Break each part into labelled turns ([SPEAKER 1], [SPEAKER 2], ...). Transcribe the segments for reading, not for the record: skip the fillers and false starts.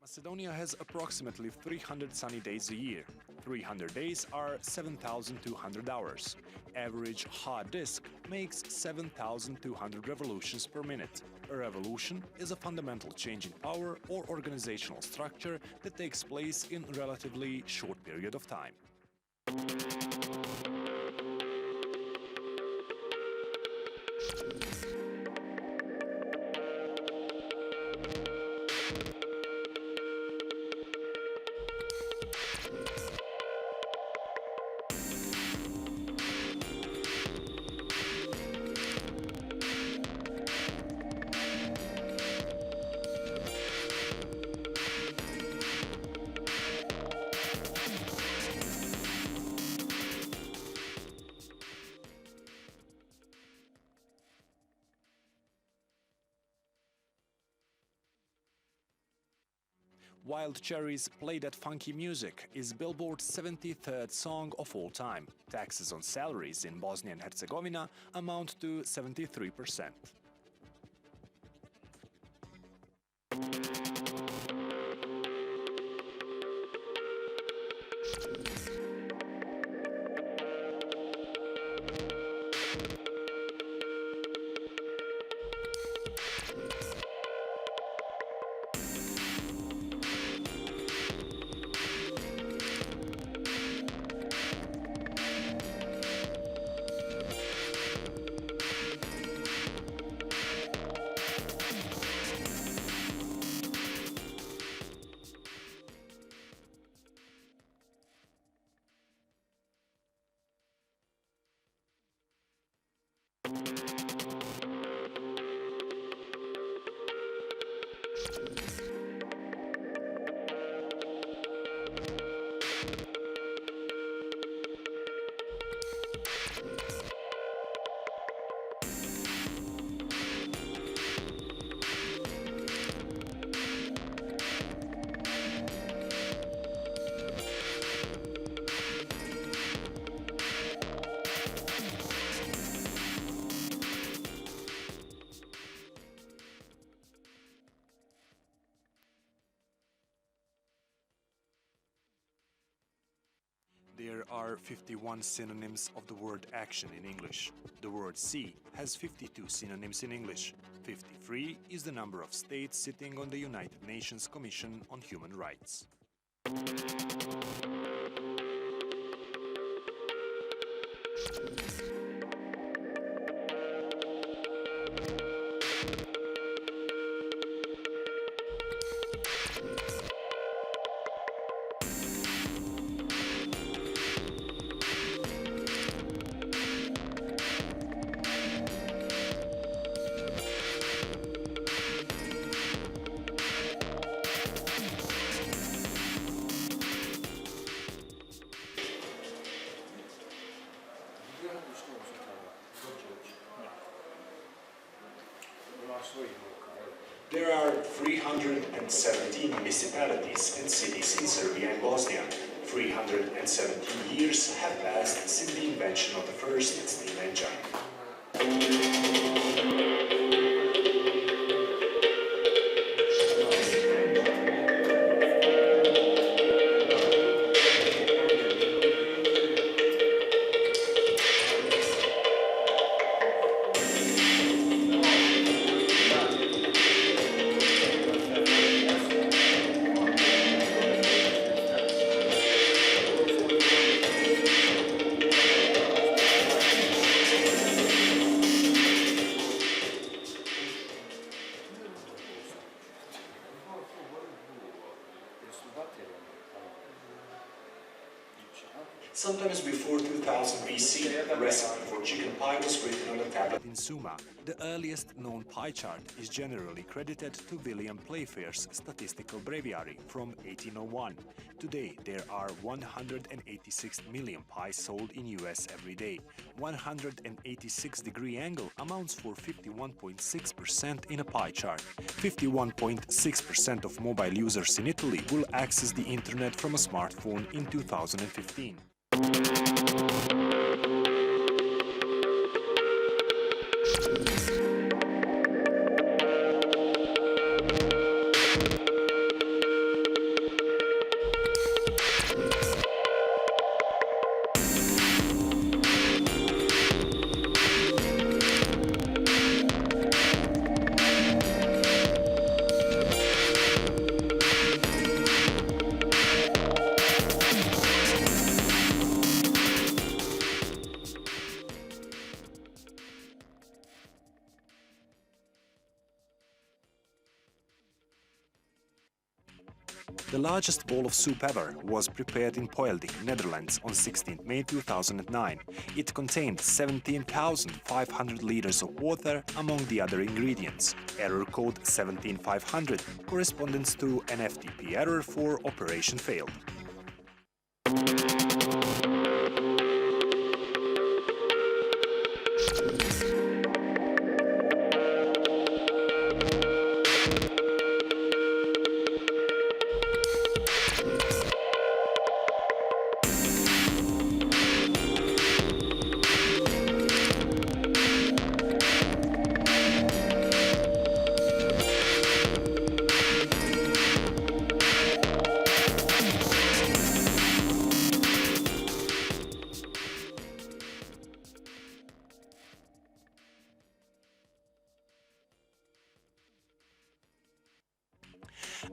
[SPEAKER 1] Macedonia has approximately 300 sunny days a year. 300 days are 7,200 hours. Average hard disk makes 7,200 revolutions per minute. A revolution is a fundamental change in power or organizational structure that takes place in a relatively short period of time. Wild Cherries Play That Funky Music is Billboard's 73rd song of all time. Taxes on salaries in Bosnia and Herzegovina amount to 73%. There are 51 synonyms of the word action in English. The word sea has 52 synonyms in English. 53 is the number of states sitting on the United Nations Commission on Human Rights. There are 317 municipalities and cities in Serbia and Bosnia. 317 years have passed since the invention of the first steam engine. Sometimes before 2000 BC, the recipe for chicken pie was written on a tablet in Suma. The earliest known pie chart is generally credited to William Playfair's Statistical Breviary from 1801. Today, there are 186 million pies sold in US every day. 186-degree angle amounts for 51.6% in a pie chart. 51.6% of mobile users in Italy will access the internet from a smartphone in 2015. The largest bowl of soup ever was prepared in Poelde, Netherlands on 16 May 2009. It contained 17,500 liters of water among the other ingredients. Error code 17500 corresponds to an FTP error for operation failed.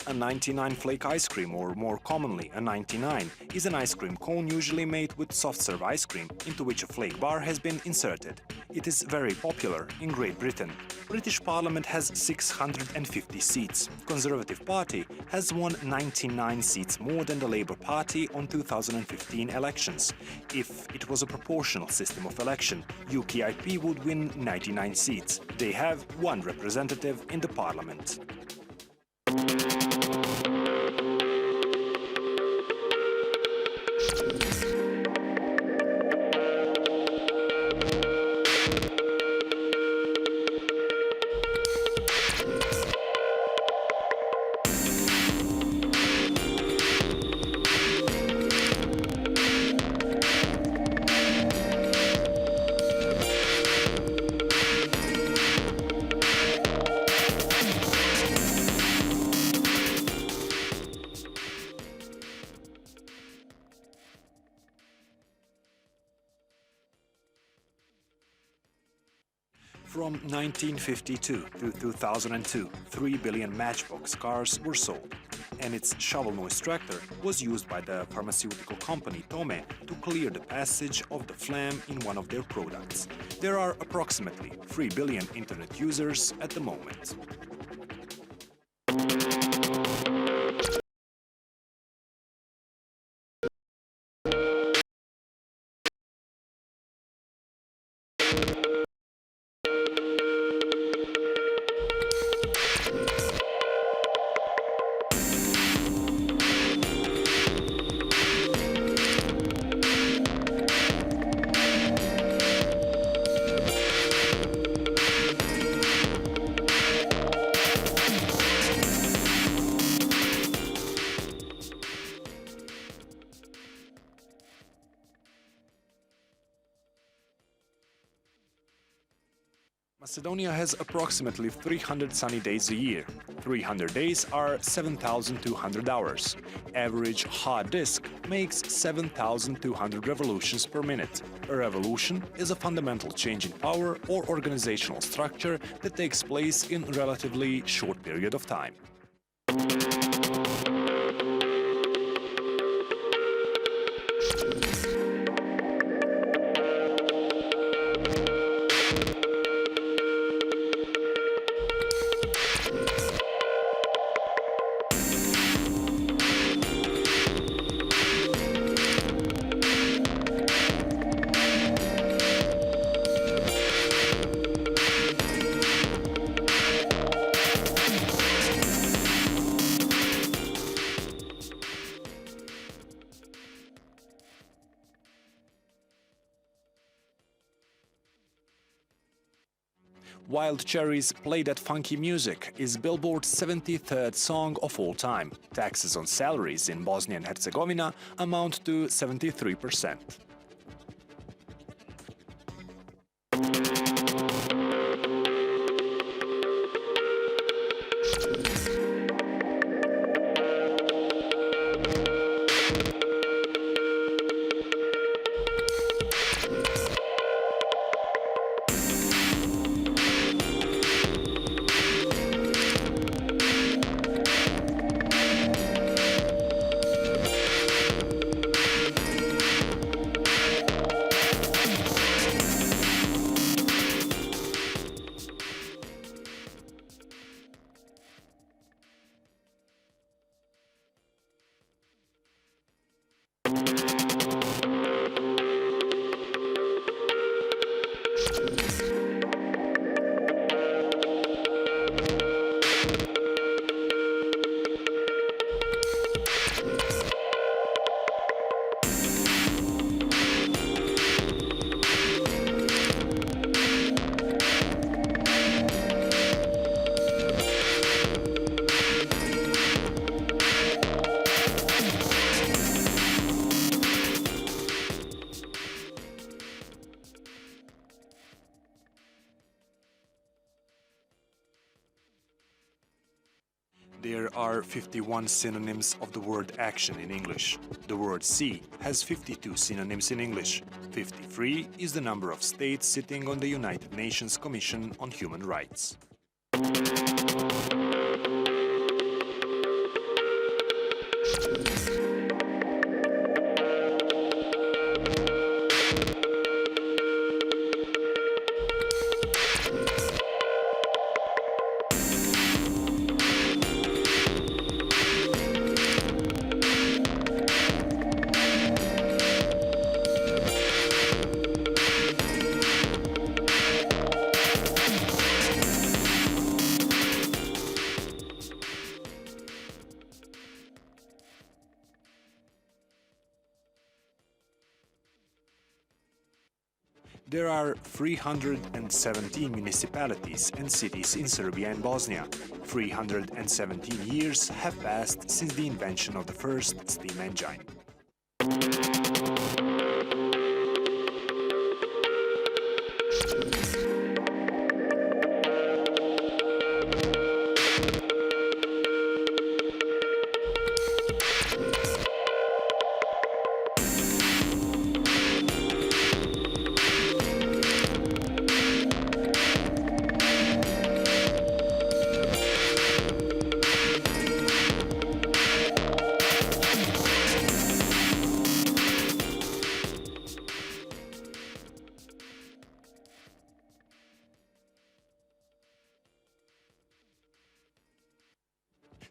[SPEAKER 1] A 99 flake ice cream, or more commonly a 99, is an ice cream cone usually made with soft serve ice cream into which a flake bar has been inserted. It is very popular in Great Britain. British Parliament has 650 seats. Conservative Party has won 99 seats more than the Labour Party on 2015 elections. If it was a proportional system of election, UKIP would win 99 seats. They have one representative in the Parliament. From 1952 to 2002, 3 billion Matchbox cars were sold, and its shovel noise tractor was used by the pharmaceutical company Tome to clear the passage of the phlegm in one of their products. There are approximately 3 billion internet users at the moment. Macedonia has approximately 300 sunny days a year. 300 days are 7,200 hours. Average hard disk makes 7,200 revolutions per minute. A revolution is a fundamental change in power or organizational structure that takes place in a relatively short period of time. Wild Cherries Play That Funky Music is Billboard's 73rd song of all time. Taxes on salaries in Bosnia and Herzegovina amount to 73%. There are 51 synonyms of the word action in English. The word sea has 52 synonyms in English. 53 is the number of states sitting on the United Nations Commission on Human Rights. There are 317 municipalities and cities in Serbia and Bosnia. 317 years have passed since the invention of the first steam engine.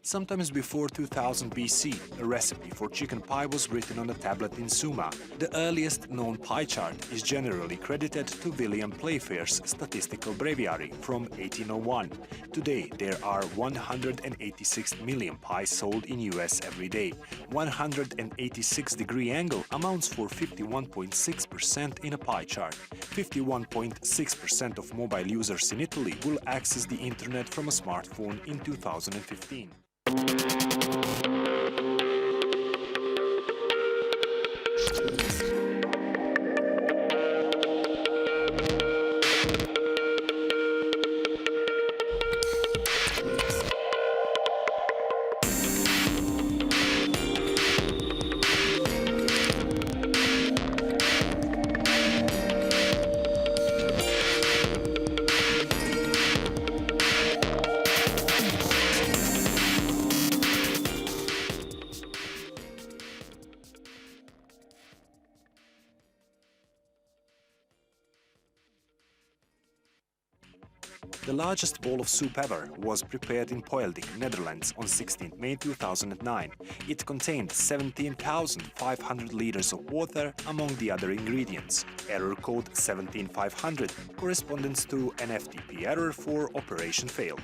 [SPEAKER 1] Sometimes before 2000 BC, a recipe for chicken pie was written on a tablet in Sumer. The earliest known pie chart is generally credited to William Playfair's Statistical Breviary from 1801. Today, there are 186 million pies sold in US every day. 186-degree angle amounts for 51.6% in a pie chart. 51.6% of mobile users in Italy will access the internet from a smartphone in 2015. The largest bowl of soup ever was prepared in Poelding, Netherlands on 16 May 2009. It contained 17,500 liters of water among the other ingredients. Error code 17500 corresponds to an FTP error for operation failed.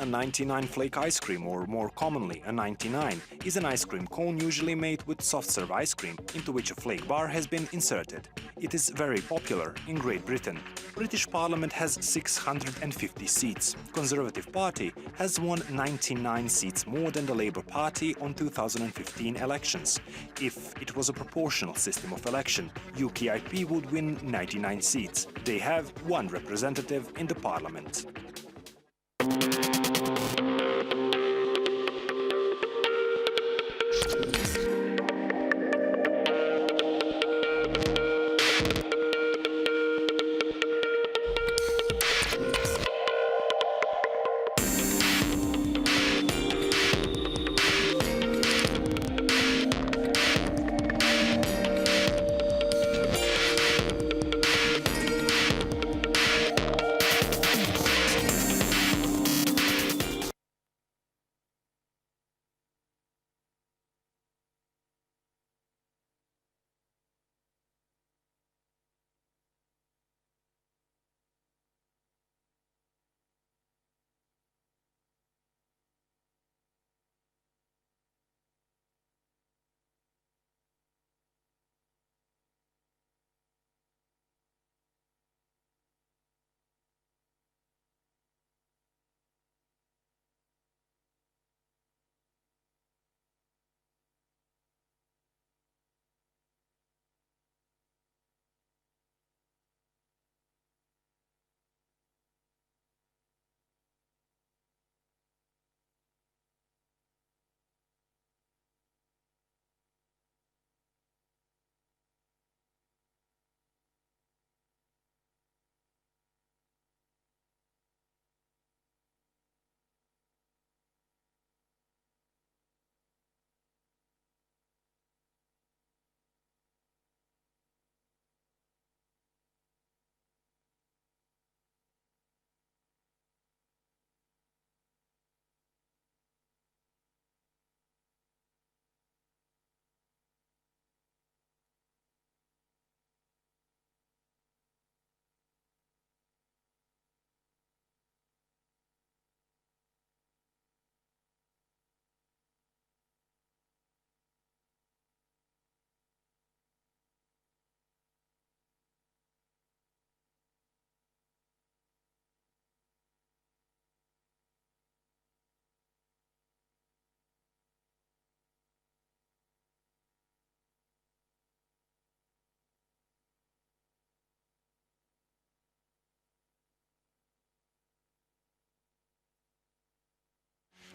[SPEAKER 1] A 99 flake ice cream, or more commonly a 99, is an ice cream cone usually made with soft serve ice cream into which a flake bar has been inserted. It is very popular in Great Britain. British Parliament has 650 seats. Conservative Party has won 99 seats more than the Labour Party on 2015 elections. If it was a proportional system of election, UKIP would win 99 seats. They have one representative in the Parliament.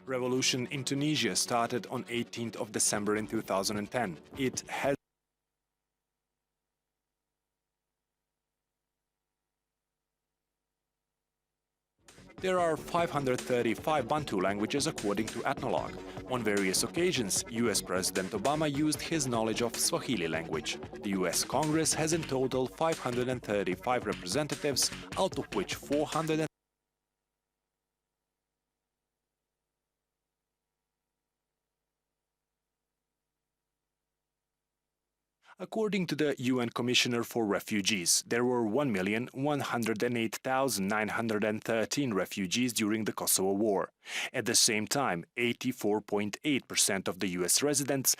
[SPEAKER 1] Revolution in Tunisia started on 18th of December in 2010. It has There are 535 Bantu languages according to Ethnologue. On various occasions, US President Obama used his knowledge of Swahili language. The US Congress has in total 535 representatives, out of which 400. According to the UN Commissioner for Refugees, there were 1,108,913 refugees during the Kosovo War. At the same time, 84.8% of the US residents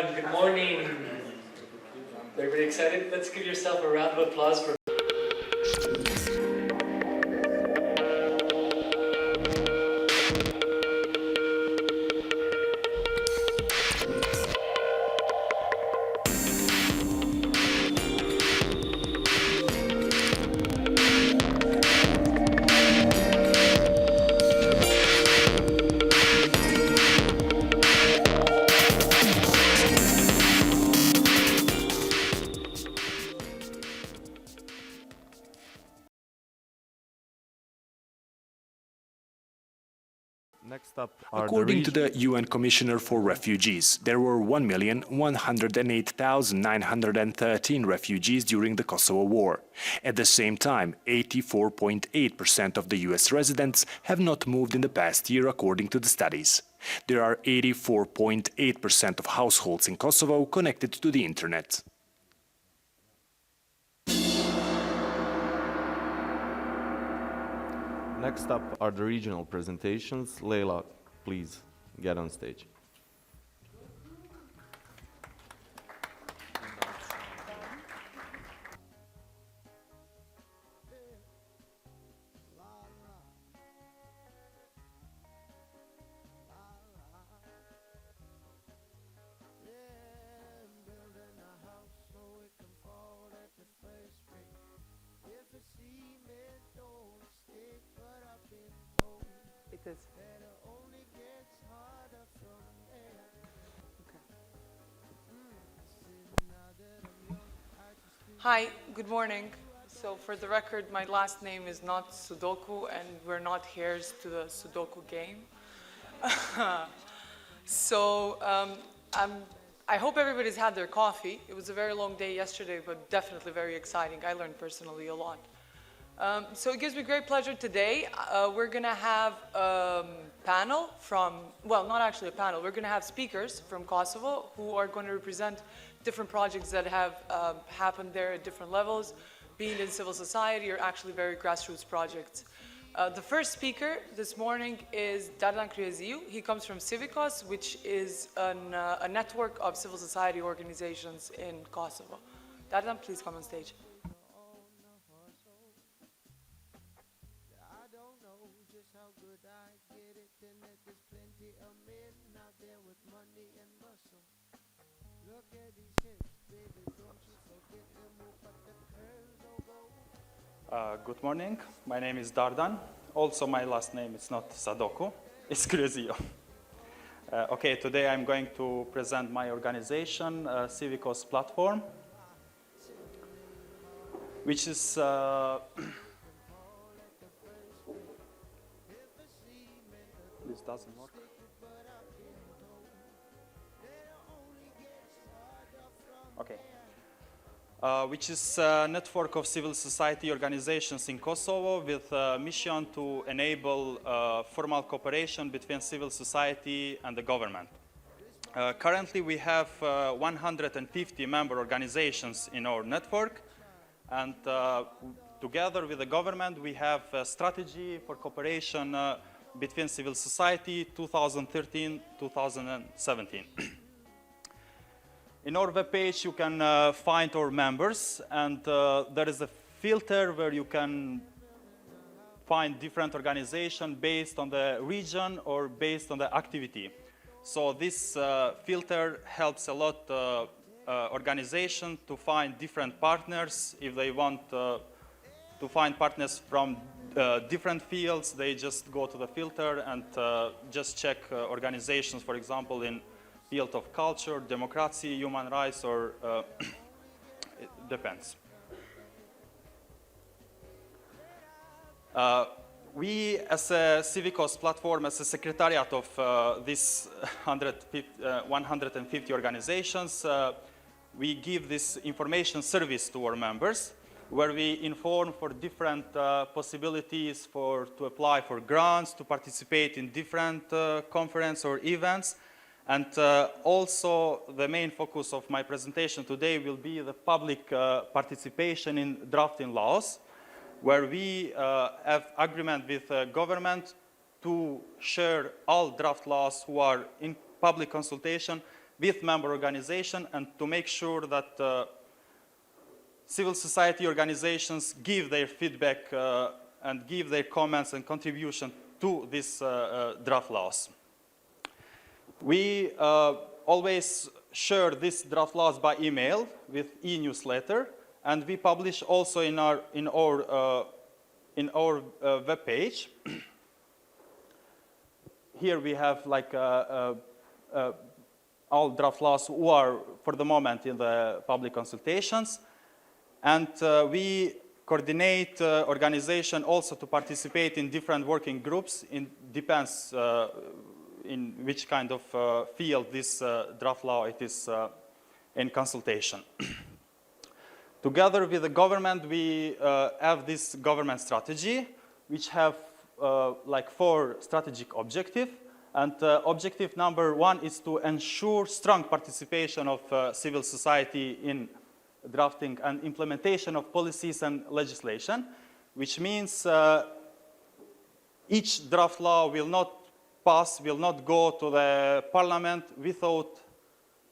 [SPEAKER 2] everyone. Good morning. Everybody excited? Let's give yourself a round of applause for
[SPEAKER 3] Next up
[SPEAKER 1] According to the UN Commissioner for Refugees, there were 1,108,913 refugees during the Kosovo War. At the same time, 84.8% of the US residents have not moved in the past year, according to the studies. There are 84.8% of households in Kosovo connected to the internet.
[SPEAKER 3] Next up are the regional presentations. Leila, please get on stage.
[SPEAKER 4] It is. Hi, good morning. So for the record, my last name is not Sudoku, and we're not heirs to the Sudoku game. I hope everybody's had their coffee. It was a very long day yesterday, but definitely very exciting. I learned personally a lot. So it gives me great pleasure today. We're going to have a panel from, well, not actually a panel. We're going to have speakers from Kosovo who are going to represent different projects that have happened there at different levels, be it in civil society or actually very grassroots projects. The first speaker this morning is Dardan Kriterion. He comes from Civicos, which is a network of civil society organizations in Kosovo. Dardan, please come on stage.
[SPEAKER 5] Good morning. My name is Dardan. Also, my last name is not Sadoku, it's Kriterion. Okay, today I'm going to present my organization, Civicos Platform, which is this doesn't work. Okay. Which is a network of civil society organizations in Kosovo with a mission to enable formal cooperation between civil society and the government. Currently, we have 150 member organizations in our network, and together with the government, we have a strategy for cooperation between civil society 2013-2017. In our webpage, you can find our members, and there is a filter where you can find different organizations based on the region or based on the activity. So this filter helps a lot organizations to find different partners. If they want to find partners from different fields, they just go to the filter and just check organizations, for example, in field of culture, democracy, human rights, or it depends. We, as a Civicos platform, as a secretariat of these 150 organizations, we give this information service to our members, where we inform for different possibilities to apply for grants, to participate in different conferences or events. And also, the main focus of my presentation today will be the public participation in drafting laws, where we have agreement with the government to share all draft laws who are in public consultation with member organization and to make sure that civil society organizations give their feedback and give their comments and contribution to these draft laws. We always share these draft laws by email with e-newsletter, and we publish also in our web page. Here we have like all draft laws who are for the moment in the public consultations, and we coordinate organization also to participate in different working groups. It depends in which kind of field this draft law it is in consultation. Together with the government, we have this government strategy, which have like 4 strategic objectives. And objective number 1 is to ensure strong participation of civil society in drafting and implementation of policies and legislation, which means each draft law will not pass, will not go to the parliament without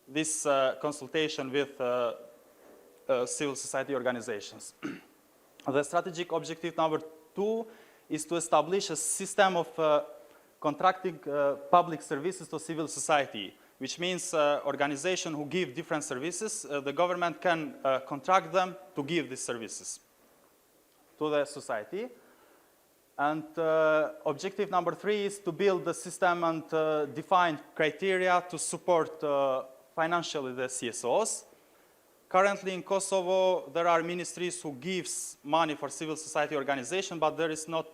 [SPEAKER 5] this consultation with civil society organizations. The strategic objective number 2 is to establish a system of contracting public services to civil society, which means organizations who give different services, the government can contract them to give these services to the society. And objective number 3 is to build the system and define criteria to support financially the CSOs. Currently in Kosovo, there are ministries who gives money for civil society organization, but there is not,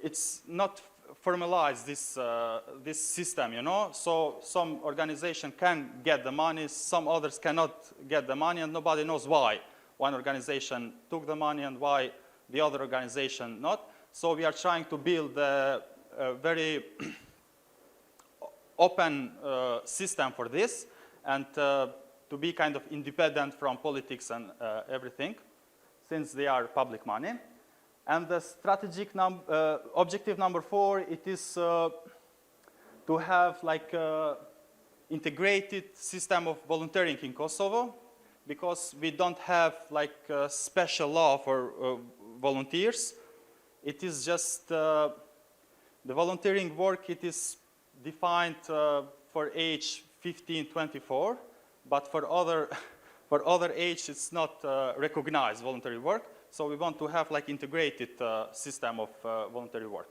[SPEAKER 5] it's not formalized, this system, you know? So some organization can get the money, some others cannot get the money, and nobody knows why. One organization took the money and why the other organization not. So we are trying to build a very open system for this, and to be kind of independent from politics and everything, since they are public money. And the strategic objective number 4, it is to have like integrated system of volunteering in Kosovo, because we don't have like a special law for volunteers. It is just the volunteering work, it is defined for age 15-24, but for other age it's not recognized voluntary work. So we want to have like integrated system of voluntary work.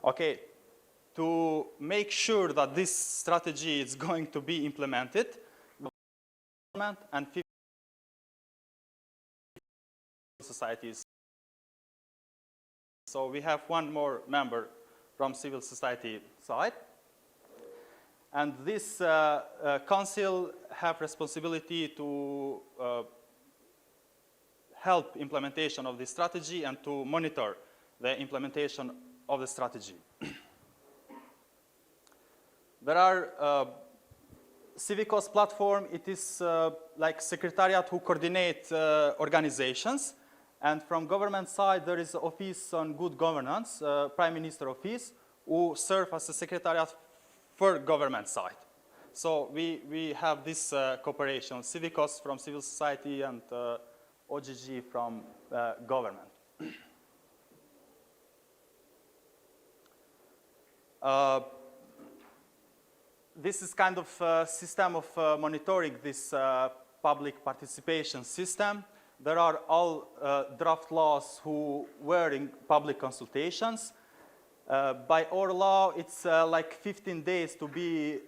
[SPEAKER 5] Okay, to make sure that this strategy is going to be implemented, and societies. So we have one more member from civil society side. And this council have responsibility to help implementation of the strategy and to monitor the implementation of the strategy. There are Civicos platform, it is like secretariat who coordinate organizations. And from government side, there is the Office on Good Governance, Prime Minister Office, who serve as a secretariat for government side. So we have this cooperation, Civicos from civil society and OGG from government. This is kind of a system of monitoring this public participation system. There are all draft laws who were in public consultations. By our law, it's like 15 days to be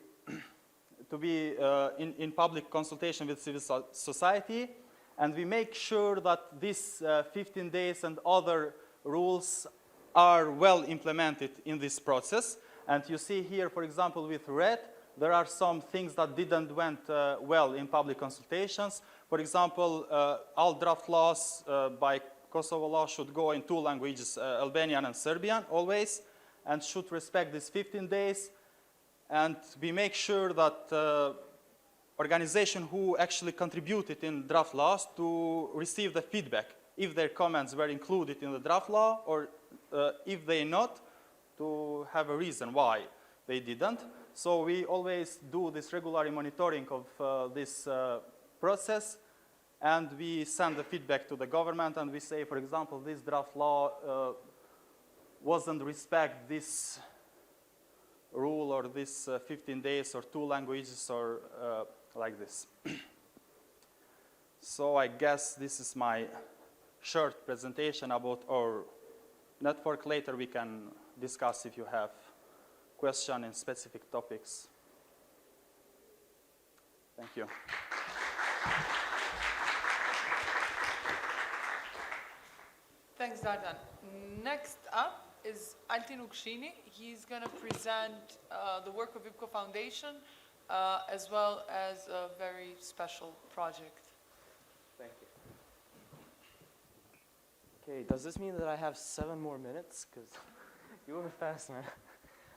[SPEAKER 5] in public consultation with civil society. And we make sure that these 15 days and other rules are well implemented in this process. And you see here, for example, with red, there are some things that didn't went well in public consultations. For example, all draft laws by Kosovo law should go in 2 languages, Albanian and Serbian always, and should respect these 15 days. And we make sure that organizations who actually contributed in draft laws to receive the feedback if their comments were included in the draft law, or if they not, to have a reason why they didn't. So we always do this regular monitoring of this process, and we send the feedback to the government, and we say, for example, this draft law wasn't respect this rule, or this 15 days, or 2 languages, or like this. So I guess this is my short presentation about our network. Later we can discuss if you have questions in specific topics. Thank you.
[SPEAKER 4] Thanks, Dardan. Next up is Altin Ukshini. He's going to present the work of IPCO Foundation as well as a very special project.
[SPEAKER 6] Thank you. Okay, does this mean that I have 7 more minutes? Because you were fast, man.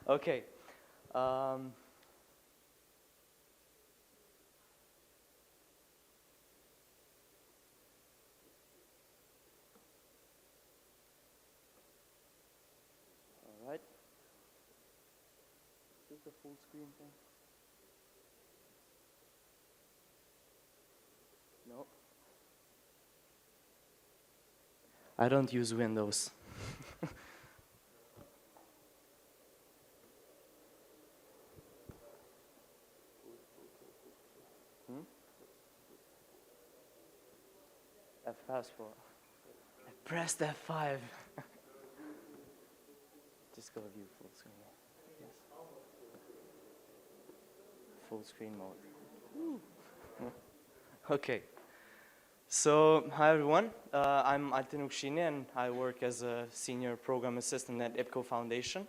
[SPEAKER 6] Okay. All right. Is this the full screen thing? No. I don't use Windows. F passport. I pressed F5. Just go view full screen. Yes. Full screen mode. Okay. So, hi everyone. I'm Altin Ukshini, and I work as a senior program assistant at IPCO Foundation.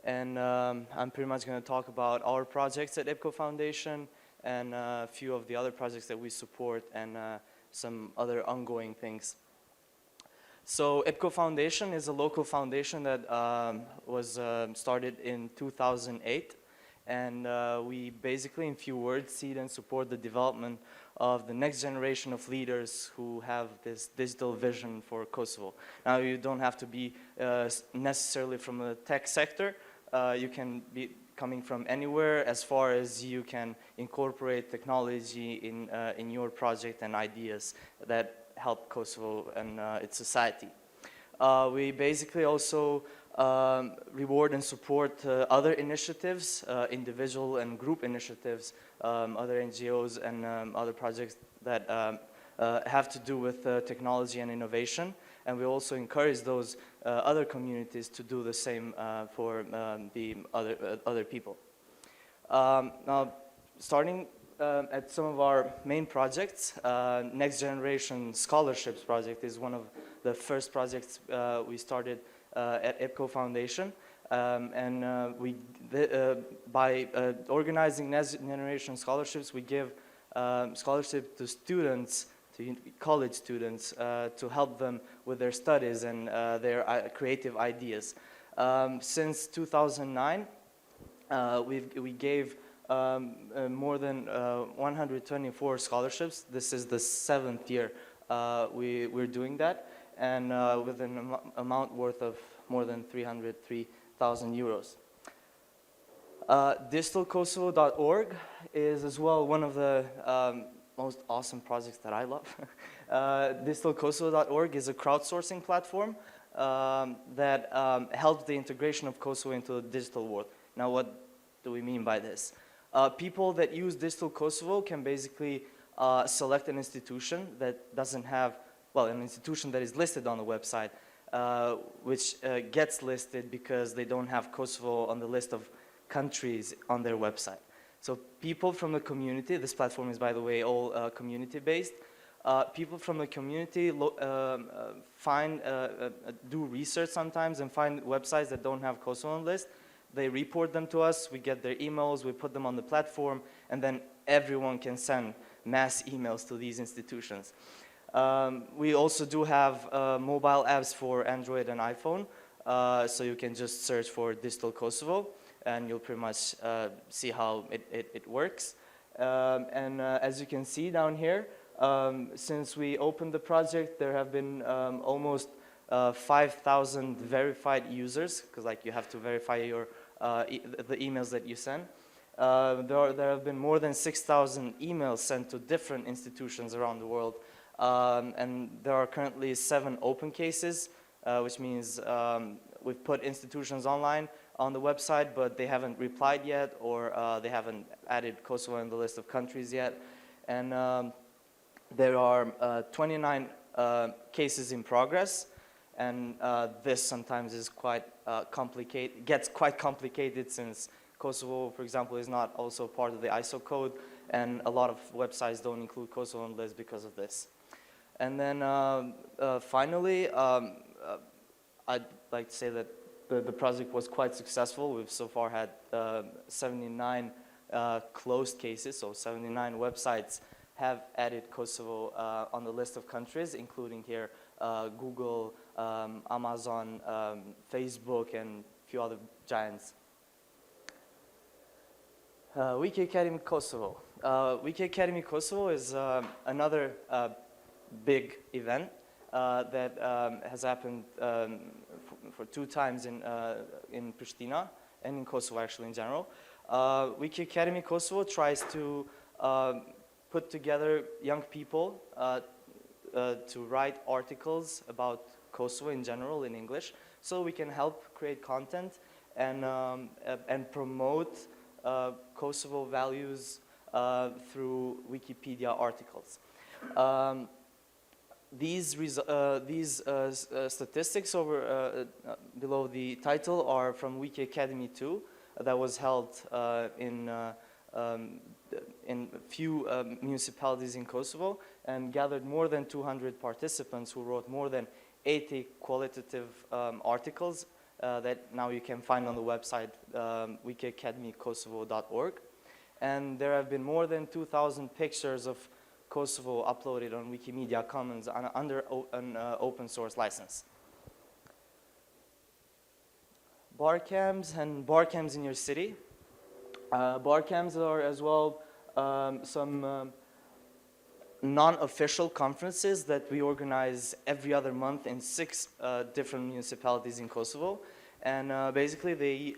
[SPEAKER 6] And I'm pretty much going to talk about our projects at IPCO Foundation and a few of the other projects that we support and some other ongoing things. So IPCO Foundation is a local foundation that was started in 2008. And we basically, in few words, seed and support the development of the next generation of leaders who have this digital vision for Kosovo. Now, you don't have to be necessarily from the tech sector. You can be coming from anywhere as far as you can incorporate technology in your project and ideas that help Kosovo and its society. We basically also reward and support other initiatives, individual and group initiatives, other NGOs and other projects that have to do with technology and innovation. And we also encourage those other communities to do the same for the other people. Now, starting at some of our main projects, Next Generation Scholarships Project is one of the first projects we started at IPCO Foundation. By organizing Next Generation Scholarships, we give scholarship to students, to college students, to help them with their studies and their creative ideas. Since 2009, we gave more than 124 scholarships. This is the 7th year we're doing that, and with an amount worth of more than 303,000 euros. Digitalkosovo.org is as well one of the most awesome projects that I love. Digitalkosovo.org is a crowdsourcing platform that helps the integration of Kosovo into the digital world. Now, what do we mean by this? People that use Digital Kosovo can basically select an institution that doesn't have, well, an institution that is listed on the website, which gets listed because they don't have Kosovo on the list of countries on their website. So people from the community, this platform is, by the way, all community-based. People from the community do research sometimes and find websites that don't have Kosovo on the list. They report them to us, we get their emails, we put them on the platform, and then everyone can send mass emails to these institutions. We also do have mobile apps for Android and iPhone, so you can just search for Digital Kosovo, and you'll pretty much see how it works. As you can see down here, Since we opened the project, there have been almost 5,000 verified users, because like you have to verify your the emails that you send. There have been more than 6,000 emails sent to different institutions around the world, and there are currently 7 open cases, which means we've put institutions online on the website, but they haven't replied yet, or they haven't added Kosovo in the list of countries yet. And there are 29 cases in progress, and this sometimes is quite gets quite complicated, since Kosovo, for example, is not also part of the ISO code, and a lot of websites don't include Kosovo on the list because of this. And then finally, I'd like to say that the project was quite successful. We've so far had 79 closed cases, so 79 websites have added Kosovo on the list of countries, including here Google, Amazon, Facebook, and a few other giants. Wiki Academy Kosovo. Wiki Academy Kosovo is another big event that has happened for 2 times in Pristina and in Kosovo, actually, in general. Wiki Academy Kosovo tries to put together young people to write articles about Kosovo in general in English, so we can help create content and promote Kosovo values through Wikipedia articles. These statistics over below the title are from Wiki Academy 2 that was held in a few municipalities in Kosovo, and gathered more than 200 participants who wrote more than 80 qualitative articles that now you can find on the website wikiacademykosovo.org. And there have been more than 2,000 pictures of Kosovo uploaded on Wikimedia Commons under an open source license. Bar cams and bar cams in your city. Bar cams are as well some non-official conferences that we organize every other month in 6 different municipalities in Kosovo. And basically they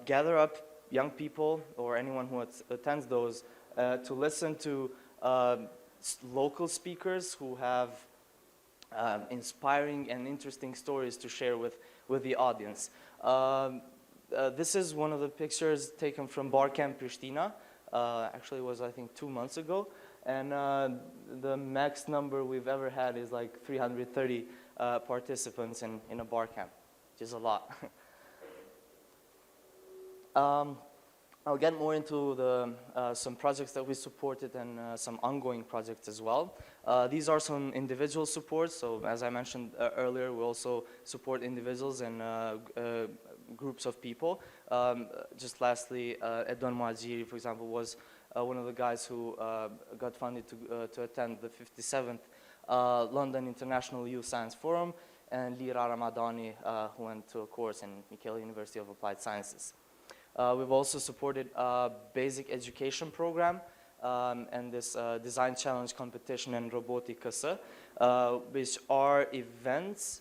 [SPEAKER 6] gather up young people or anyone who attends those to listen to local speakers who have inspiring and interesting stories to share with the audience. This is one of the pictures taken from Bar Camp Pristina. Actually, it was, I think, 2 months ago. And the max number we've ever had is like 330 participants in a bar camp, which is a lot. I'll get more into some projects that we supported and some ongoing projects as well. These are some individual supports. So as I mentioned earlier, we also support individuals and groups of people. Just lastly, Edouard Moadjiri, for example, was one of the guys who got funded to attend the 57th London International Youth Science Forum, and Lira Ramadani, who went to a course in Michele University of Applied Sciences. We've also supported a basic education program and this design challenge competition and Robotica, which are events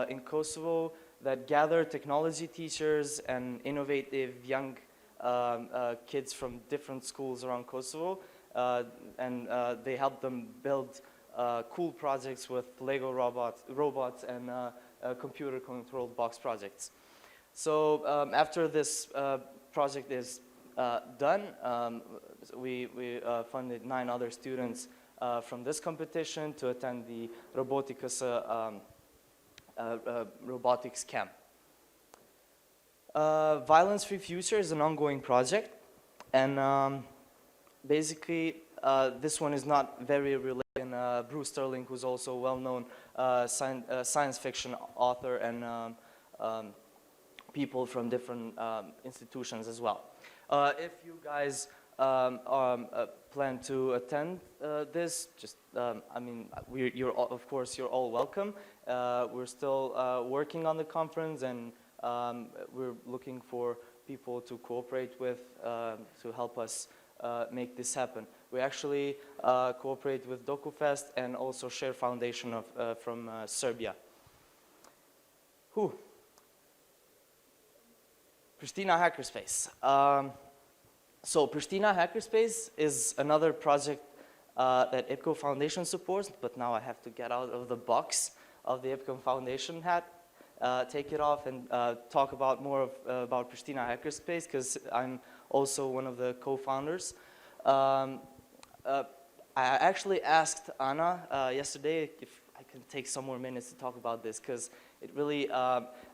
[SPEAKER 6] in Kosovo that gather technology teachers and innovative young kids from different schools around Kosovo, and they help them build cool projects with Lego robots and computer-controlled box projects. So after this project is done, we funded 9 other students from this competition to attend the Robotica robotics camp. Violence-Free Future is an ongoing project, and basically this one is not very related. And Bruce Sterling, who's also a well-known science fiction author, and people from different institutions as well. If you guys plan to attend this, just I mean, of course you're all welcome. We're still working on the conference, and we're looking for people to cooperate with to help us make this happen. We actually cooperate with DokuFest and also Share Foundation from Serbia. Pristina Hackerspace. So Pristina Hackerspace is another project that IPCO Foundation supports, but now I have to get out of the box of the IPCO Foundation hat, take it off and talk about more about Pristina Hackerspace, because I'm also one of the co-founders. I actually asked Anna yesterday if I can take some more minutes to talk about this, because it really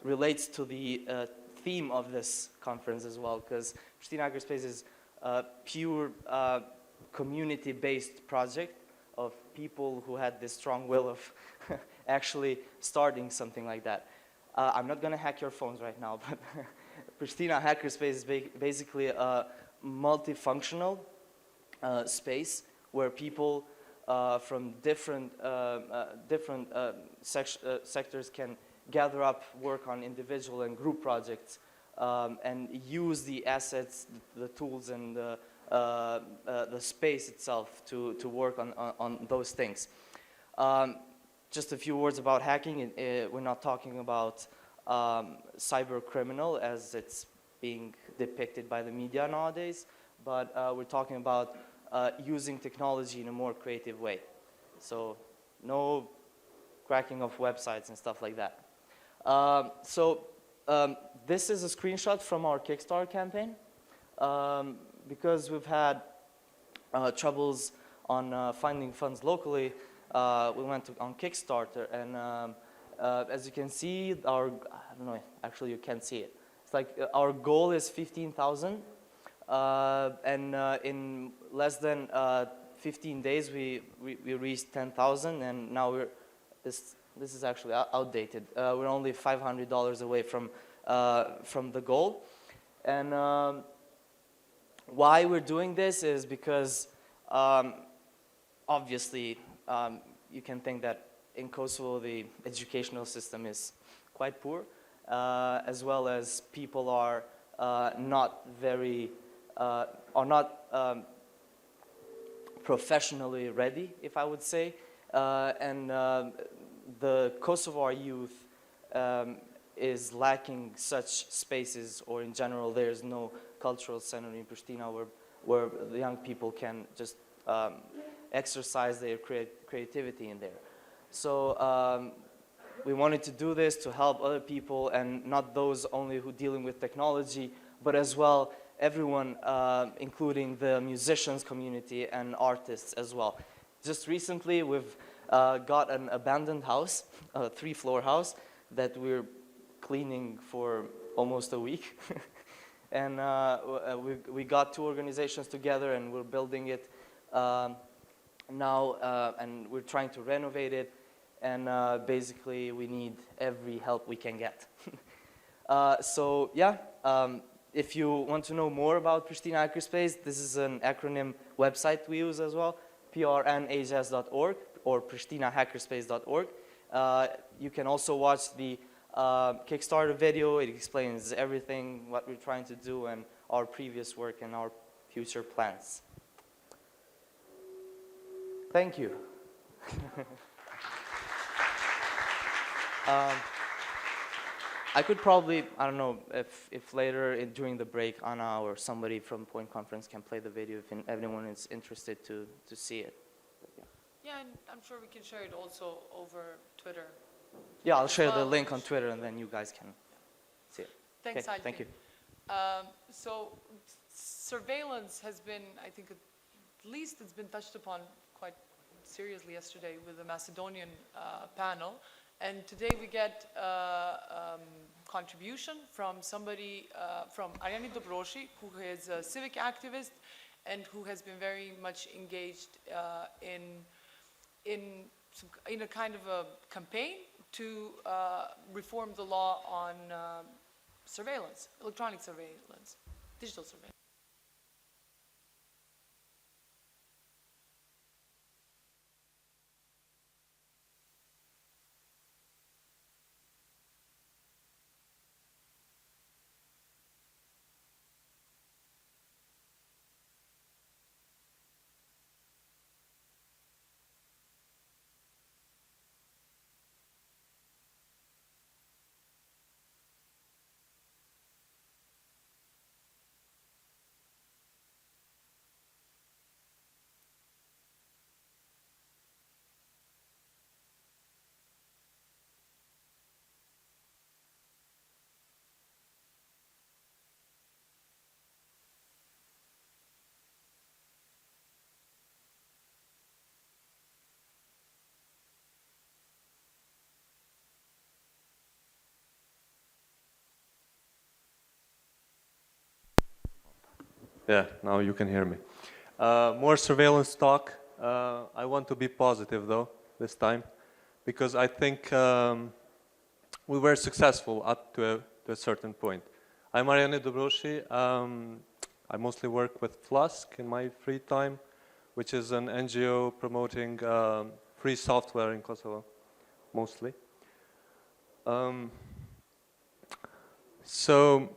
[SPEAKER 6] relates to the theme of this conference as well, because Pristina Hackerspace is a pure community-based project of people who had this strong will of actually starting something like that. I'm not going to hack your phones right now, but Pristina Hackerspace is basically a multifunctional space where people from different sectors can gather up, work on individual and group projects, and use the assets, the tools, and the space itself to work on those things. Just a few words about hacking. We're not talking about cyber criminal as it's being depicted by the media nowadays, but we're talking about using technology in a more creative way. So no cracking of websites and stuff like that. This is a screenshot from our Kickstarter campaign. Because we've had troubles on finding funds locally, we went on Kickstarter, and as you can see, I don't know, actually you can't see it. It's like our goal is 15,000, and in less than 15 days we reached 10,000, and now this is actually outdated. We're only $500 away from the goal, and why we're doing this is because obviously you can think that in Kosovo the educational system is quite poor, as well as people are not very professionally ready, if I would say, and the Kosovar youth is lacking such spaces, or in general there's no cultural center in Pristina where the young people can just exercise their creativity in there. So we wanted to do this to help other people, and not those only who dealing with technology, but as well everyone, including the musicians community and artists as well. Just recently we've got an abandoned house, a 3-floor house that we're cleaning for almost a week. And we got 2 organizations together, and we're building it now, and we're trying to renovate it, and basically we need every help we can get. So yeah, if you want to know more about Pristina Hackerspace, this is an acronym website we use as well, prnhs.org or pristinahackerspace.org. You can also watch the Kickstarter video. It explains everything, what we're trying to do, and our previous work and our future plans. Thank you. I could probably, I don't know, if later during the break Anna or somebody from Point Conference can play the video if anyone is interested to see it.
[SPEAKER 4] Yeah, and I'm sure we can share it also over Twitter.
[SPEAKER 6] Yeah, I'll share the link on Twitter, and then you guys can see it.
[SPEAKER 4] Thanks,
[SPEAKER 6] Okay, thank you.
[SPEAKER 4] So surveillance has been, I think, at least it's been touched upon quite seriously yesterday with the Macedonian panel. And today we get contribution from somebody, from Ariani Dobroshi, who is a civic activist and who has been very much engaged in a kind of a campaign to reform the law on surveillance, electronic surveillance, digital surveillance.
[SPEAKER 7] Yeah, now you can hear me. More surveillance talk. I want to be positive though, this time, because I think we were successful up to a certain point. I'm Mariane Dobroshi. I mostly work with Flask in my free time, which is an NGO promoting free software in Kosovo, mostly. So,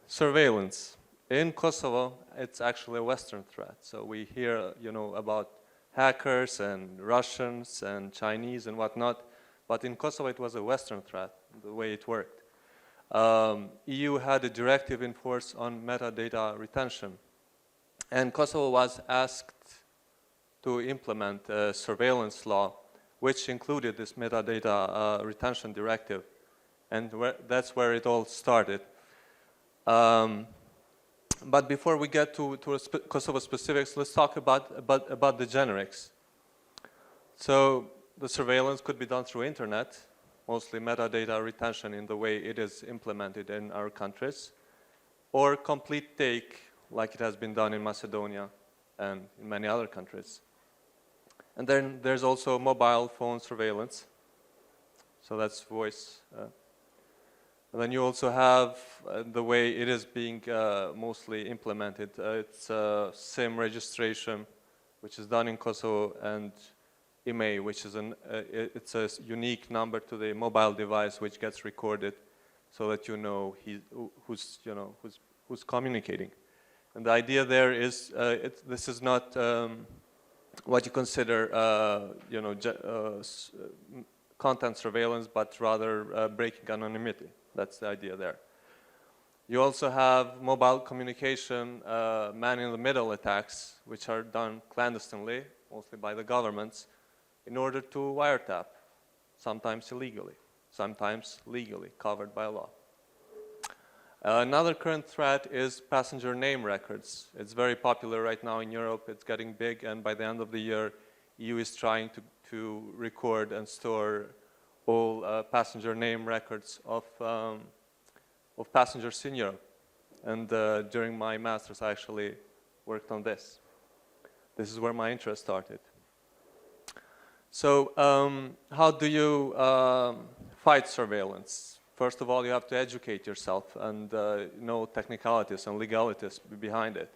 [SPEAKER 7] surveillance. In Kosovo, it's actually a Western threat. So we hear, about hackers and Russians and Chinese and whatnot. But in Kosovo, it was a Western threat, the way it worked. EU had a directive in force on metadata retention. And Kosovo was asked to implement a surveillance law, which included this metadata retention directive. And that's where it all started. But before we get to Kosovo specifics, let's talk about the generics. So the surveillance could be done through internet, mostly metadata retention in the way it is implemented in our countries, or complete take, like it has been done in Macedonia and in many other countries. And then there's also mobile phone surveillance. So that's voice. And then you also have the way it is being mostly implemented. It's SIM registration, which is done in Kosovo, and IMEI, which is it's a unique number to the mobile device, which gets recorded, so that you know who's communicating. And the idea there is this is not what you consider content surveillance, but rather breaking anonymity. That's the idea there. You also have mobile communication, man-in-the-middle attacks, which are done clandestinely, mostly by the governments, in order to wiretap, sometimes illegally, sometimes legally, covered by law. Another current threat is passenger name records. It's very popular right now in Europe. It's getting big, and by the end of the year, EU is trying to record and store all passenger name records of passengers in Europe. And during my master's, I actually worked on this. This is where my interest started. So how do you fight surveillance? First of all, you have to educate yourself and know technicalities and legalities behind it.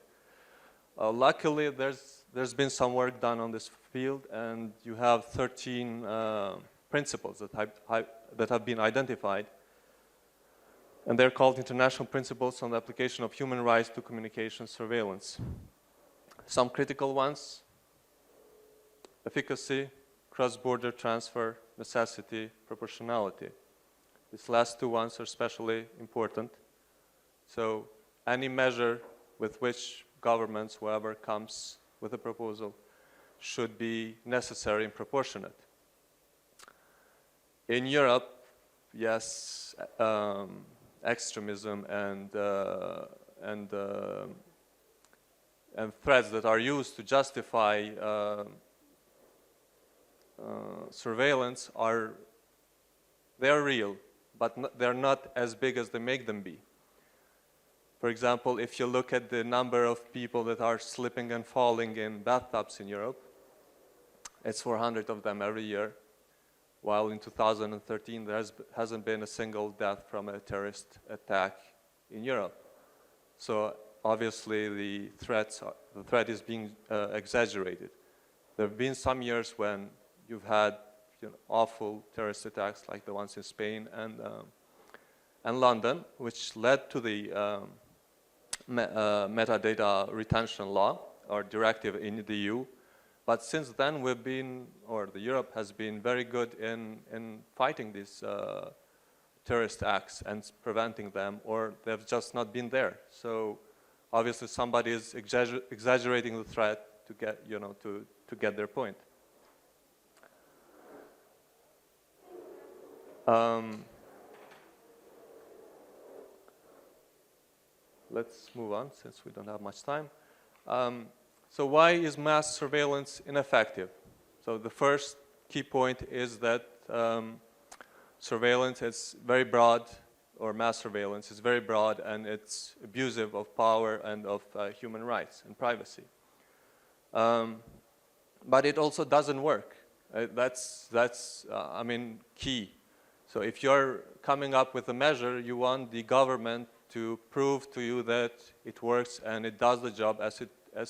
[SPEAKER 7] Luckily, there's been some work done on this field, and you have 13 principles that have been identified, and they're called International Principles on the Application of Human Rights to Communication Surveillance. Some critical ones: efficacy, cross-border transfer, necessity, proportionality. These last two ones are especially important. So any measure with which governments, whoever comes with a proposal, should be necessary and proportionate. In Europe, yes, extremism and threats that are used to justify surveillance they're real, but they're not as big as they make them be. For example, if you look at the number of people that are slipping and falling in bathtubs in Europe, it's 400 of them every year, while in 2013 there hasn't been a single death from a terrorist attack in Europe. So obviously the threat is being exaggerated. There have been some years when you've had awful terrorist attacks like the ones in Spain and London, which led to the metadata retention law or directive in the EU. But since then, Europe has been very good in fighting these terrorist acts and preventing them, or they've just not been there. So obviously, somebody is exaggerating the threat to get to get their point. Let's move on since we don't have much time. So why is mass surveillance ineffective? So the first key point is that surveillance is very broad. or mass surveillance is very broad, and it's abusive of power and of human rights and privacy. But it also doesn't work. That's I mean, key. So if you're coming up with a measure, you want the government to prove to you that it works and it does the job as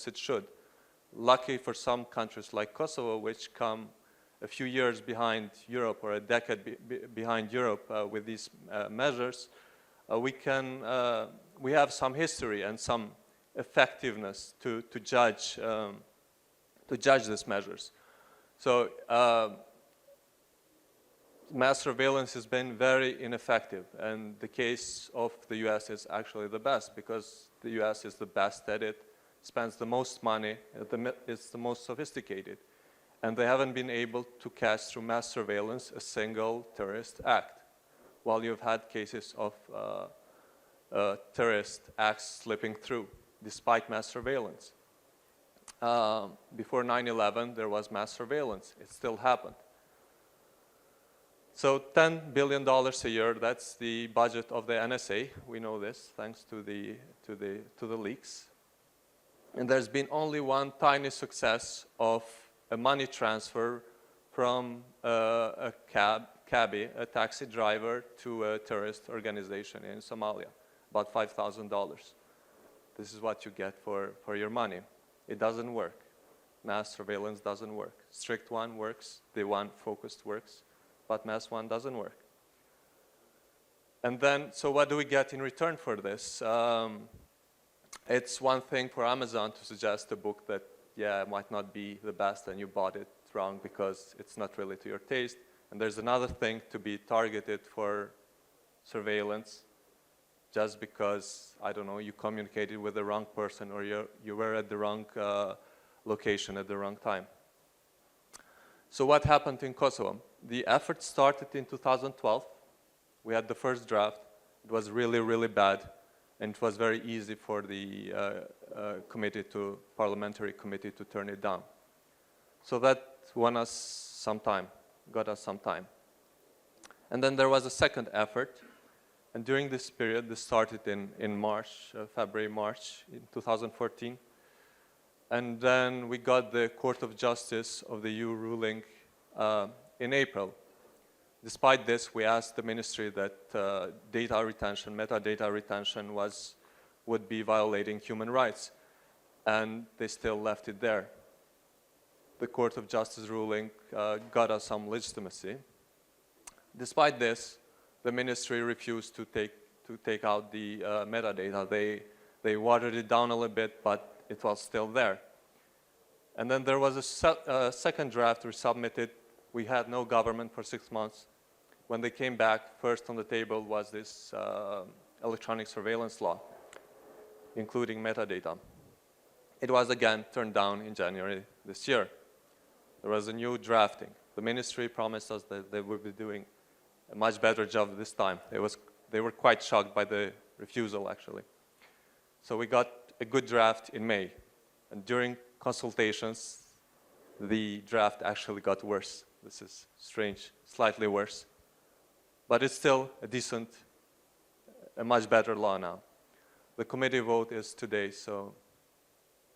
[SPEAKER 7] it should. Lucky for some countries like Kosovo, which come a few years behind Europe or a decade behind Europe with these measures, we have some history and some effectiveness to judge these measures. So mass surveillance has been very ineffective, and the case of the US is actually the best, because the US is the best at it, spends the most money, it's the most sophisticated, and they haven't been able to catch through mass surveillance a single terrorist act, while you've had cases of terrorist acts slipping through despite mass surveillance. Before 9/11, there was mass surveillance. It still happened. So $10 billion a year, that's the budget of the NSA. We know this, thanks to the leaks. And there's been only one tiny success of a money transfer from a cabbie, a taxi driver, to a terrorist organization in Somalia, about $5,000. This is what you get for your money. It doesn't work. Mass surveillance doesn't work. Strict one works, the one focused works, but mass one doesn't work. And then, so what do we get in return for this? It's one thing for Amazon to suggest a book that, yeah, it might not be the best and you bought it wrong because it's not really to your taste. And there's another thing to be targeted for surveillance just because, I don't know, you communicated with the wrong person or you were at the wrong location at the wrong time. So what happened in Kosovo? The effort started in 2012. We had the first draft. It was really, really bad. And it was very easy for the parliamentary committee to turn it down. So that won us some time, got us some time. And then there was a second effort. And during this period, this started in March, February, March in 2014. And then we got the Court of Justice of the EU ruling in April. Despite this, we asked the ministry that data retention, metadata retention would be violating human rights. And they still left it there. The Court of Justice ruling got us some legitimacy. Despite this, the ministry refused to take out the metadata. They watered it down a little bit, but it was still there. And then there was a second draft we submitted. We had no government for 6 months. When they came back, first on the table was this electronic surveillance law, including metadata. It was again turned down in January this year. There was a new drafting. The ministry promised us that they would be doing a much better job this time. They were quite shocked by the refusal, actually. So we got a good draft in May. And during consultations, the draft actually got worse. This is strange, slightly worse. But it's still a much better law now. The committee vote is today, so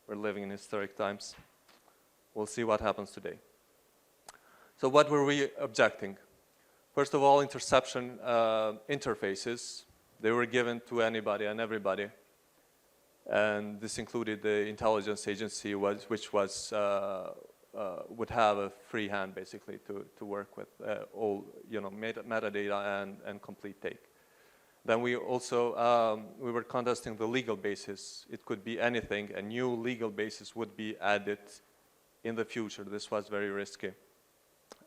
[SPEAKER 7] we're living in historic times. We'll see what happens today. So what were we objecting? First of all, interception interfaces. They were given to anybody and everybody. And this included the intelligence agency, which would have a free hand, basically, to work with all, metadata and complete take. Then we also, we were contesting the legal basis. It could be anything. A new legal basis would be added in the future. This was very risky.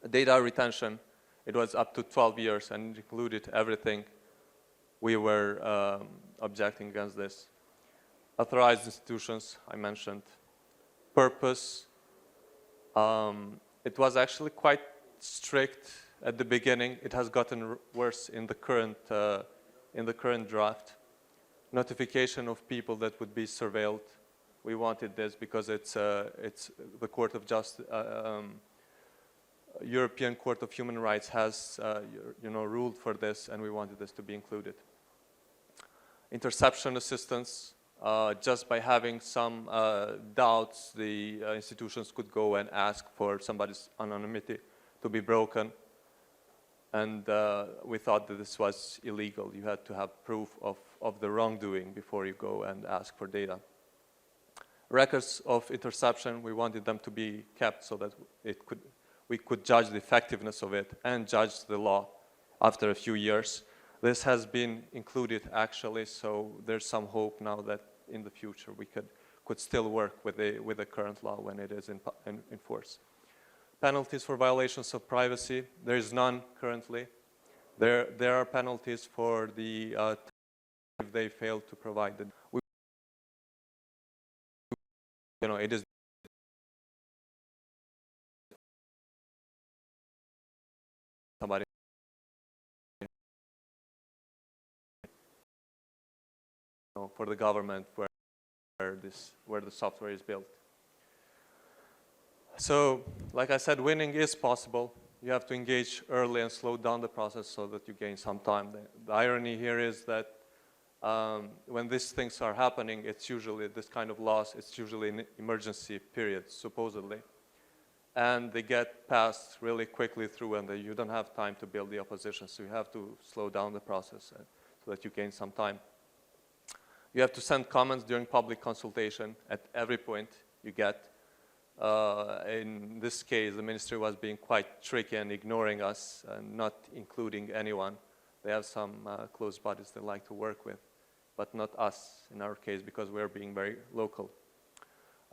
[SPEAKER 7] Data retention, it was up to 12 years and included everything. We were objecting against this. Authorized institutions, I mentioned. Purpose, it was actually quite strict at the beginning. It has gotten worse in the current draft. Notification of people that would be surveilled. We wanted this because it's the Court of Justice, European Court of Human Rights has ruled for this, and we wanted this to be included. interception assistance. Just by having some doubts, the institutions could go and ask for somebody's anonymity to be broken. And we thought that this was illegal. You had to have proof of the wrongdoing before you go and ask for data. Records of interception, we wanted them to be kept so that we could judge the effectiveness of it and judge the law after a few years. This has been included actually, so there's some hope now that in the future we could still work with the current law when it is in force. Penalties for violations of privacy, there is none currently. There are penalties for the if they fail to provide the. It is somebody for the government where the software is built. So, like I said, winning is possible. You have to engage early and slow down the process so that you gain some time. The irony here is that when these things are happening, it's usually this kind of loss, it's usually in emergency periods, supposedly. And they get passed really quickly through and you don't have time to build the opposition, so you have to slow down the process so that you gain some time. You have to send comments during public consultation at every point you get. In this case, the ministry was being quite tricky and ignoring us and not including anyone. They have some close buddies they like to work with, but not us in our case because we're being very local.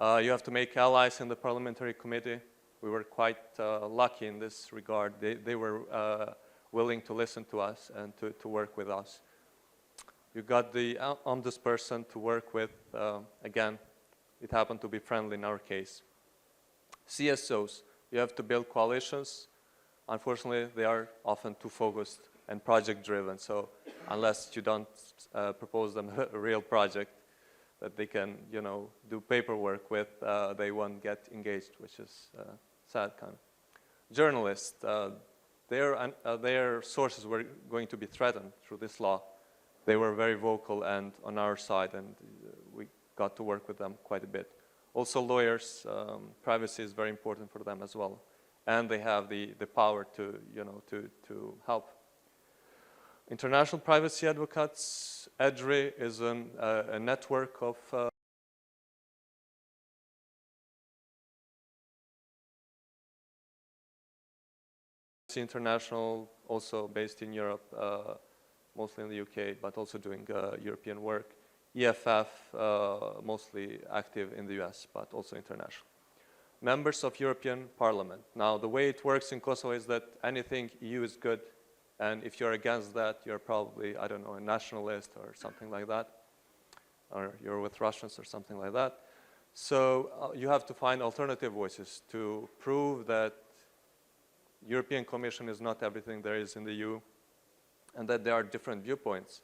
[SPEAKER 7] You have to make allies in the parliamentary committee. We were quite lucky in this regard. They were willing to listen to us and to work with us. You got the ombudsperson to work with. Again, it happened to be friendly in our case. CSOs, you have to build coalitions. Unfortunately, they are often too focused and project-driven. So unless you don't propose them a real project that they can, do paperwork with, they won't get engaged, which is sad kind of. Journalists, their sources were going to be threatened through this law. They were very vocal and on our side, and we got to work with them quite a bit. Also lawyers, privacy is very important for them as well. And they have the power to help. International privacy advocates, EDRI is a network of International, also based in Europe, mostly in the UK, but also doing European work. EFF, mostly active in the US, but also international. Members of European Parliament. Now, the way it works in Kosovo is that anything EU is good, and if you're against that, you're probably, I don't know, a nationalist or something like that, or you're with Russians or something like that. So you have to find alternative voices to prove that European Commission is not everything there is in the EU, and that there are different viewpoints.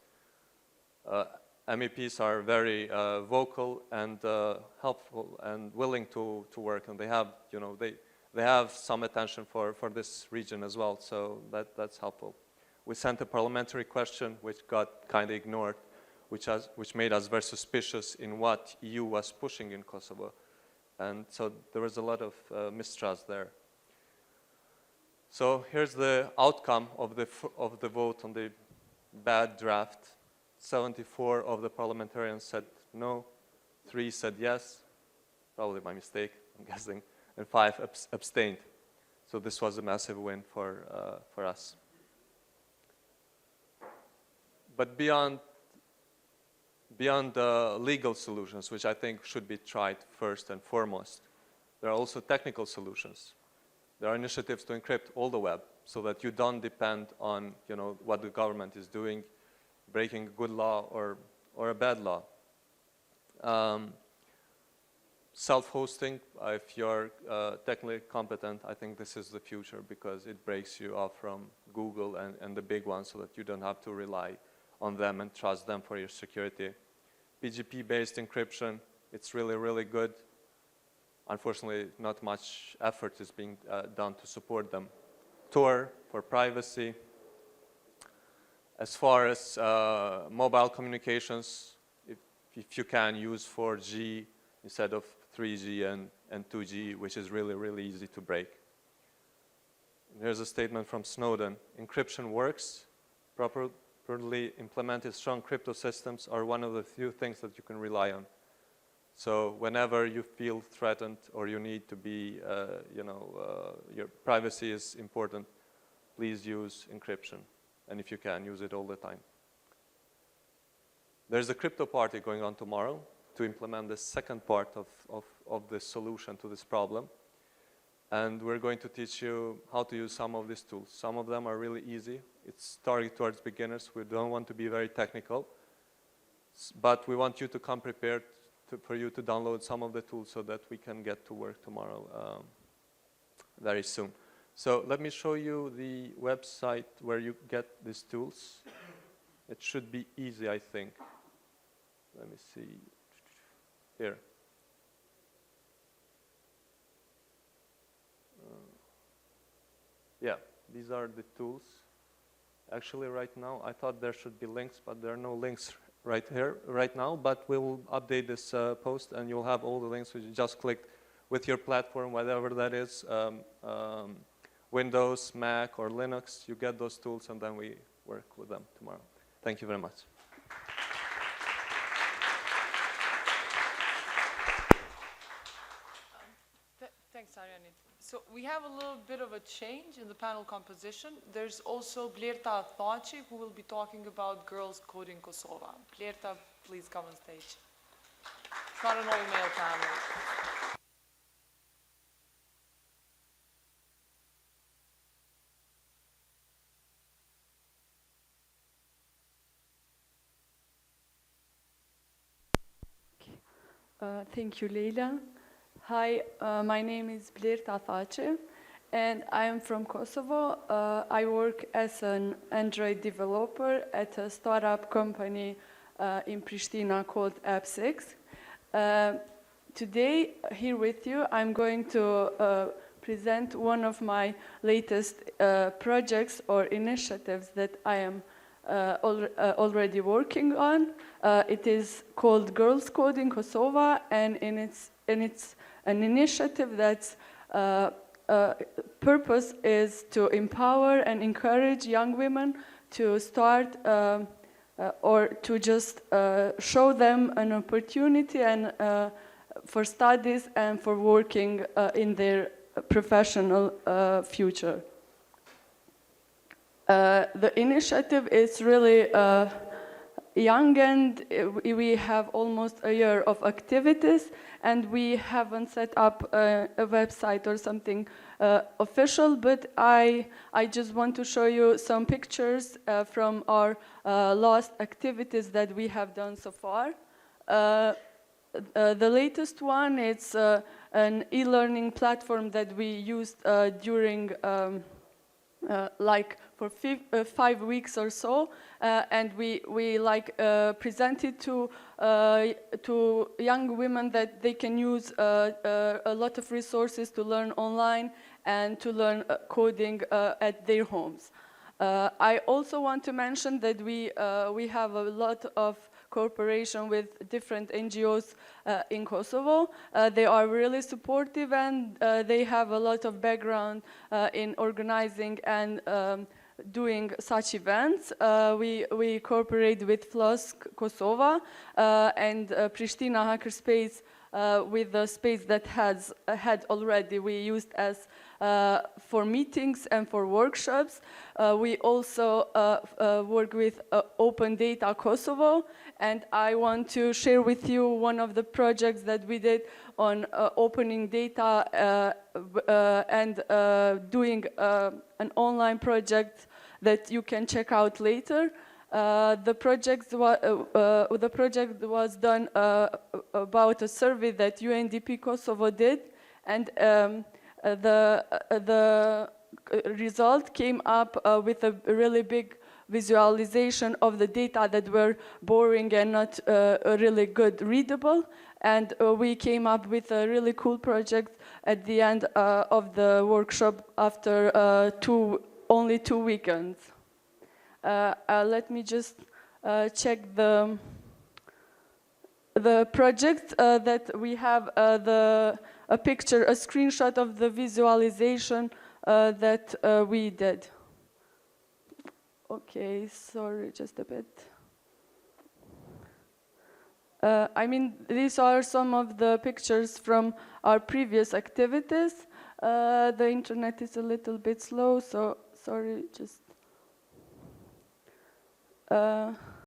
[SPEAKER 7] MEPs are very vocal and helpful and willing to work, and they have, they have some attention for this region as well, so that's helpful. We sent a parliamentary question which got kind of ignored, which made us very suspicious in what EU was pushing in Kosovo, and so there was a lot of mistrust there. So here's the outcome of the vote on the bad draft. 74 of the parliamentarians said no, 3 said yes, probably by mistake, I'm guessing, and 5 abstained. So this was a massive win for us. But beyond legal solutions, which I think should be tried first and foremost, there are also technical solutions. There are initiatives to encrypt all the web so that you don't depend on what the government is doing, breaking a good law or a bad law. Self-hosting, if you're technically competent, I think this is the future because it breaks you off from Google and the big ones so that you don't have to rely on them and trust them for your security. PGP-based encryption, it's really, really good. Unfortunately, not much effort is being done to support them. Tor for privacy. As far as mobile communications, if you can use 4G instead of 3G and 2G, which is really, really easy to break. Here's a statement from Snowden. Encryption works. Properly implemented strong crypto systems are one of the few things that you can rely on. So whenever you feel threatened or you need to be, your privacy is important, please use encryption. And if you can, use it all the time. There's a crypto party going on tomorrow to implement the second part of the solution to this problem. And we're going to teach you how to use some of these tools. Some of them are really easy. It's targeted towards beginners. We don't want to be very technical. But we want you to come prepared for you to download some of the tools so that we can get to work tomorrow very soon. So let me show you the website where you get these tools. It should be easy, I think. Let me see. Here. Yeah, these are the tools. Actually, right now, I thought there should be links, but there are no links right here, right now. But we will update this post, and you'll have all the links. You just click with your platform, whatever that is, Windows, Mac, or Linux. You get those tools, and then we work with them tomorrow. Thank you very much.
[SPEAKER 4] Thanks, Ariane. So we have a little bit of a change in the panel composition. There's also Blerta Thaci, who will be talking about girls coding Kosovo. Blerta, please come on stage. It's not an all-male panel.
[SPEAKER 8] Thank you, Leila. Hi, my name is Blerta Thaci, and I am from Kosovo. I work as an Android developer at a startup company in Pristina called App6. Today, here with you, I'm going to present one of my latest projects or initiatives that I am already working on. It is called Girls Coding Kosovo, and it's an initiative that's purpose is to empower and encourage young women to start or to just show them an opportunity and for studies and for working in their professional future. The initiative is really young, and we have almost a year of activities, and we haven't set up a website or something official, but I just want to show you some pictures from our last activities that we have done so far. The latest one, it's an e-learning platform that we used during like for 5 weeks or so, and we presented to young women that they can use a lot of resources to learn online and to learn coding at their homes. I also want to mention that we have a lot of cooperation with different NGOs in Kosovo. They are really supportive, and they have a lot of background in organizing and doing such events. We cooperate with FLOSS Kosovo and Pristina Hackerspace with the space that had already we used as for meetings and for workshops. We also work with Open Data Kosovo, and I want to share with you one of the projects that we did on opening data and doing an online project that you can check out later. The project was done about a survey that UNDP Kosovo did, and the result came up with a really big visualization of the data that were boring and not really good readable. And we came up with a really cool project at the end of the workshop after only 2 weekends. Let me just check the project that we have a picture, a screenshot of the visualization that we did. Okay, sorry, just a bit. I mean, these are some of the pictures from our previous activities. The internet is a little bit slow, so sorry, just...